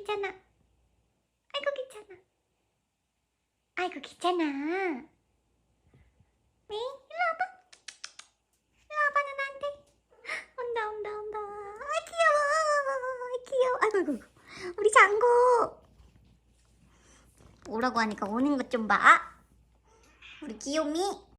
귀찮아. 아이고 귀찮아. 아이고 귀찮아. 네? 일로 와봐. 일로 와봐 누나한테. 온다 온다 온다. 아 귀여워. 귀여워. 아이고 아이고. 우리 장구. 오라고 하니까 오는 것 좀 봐. 우리 귀요미.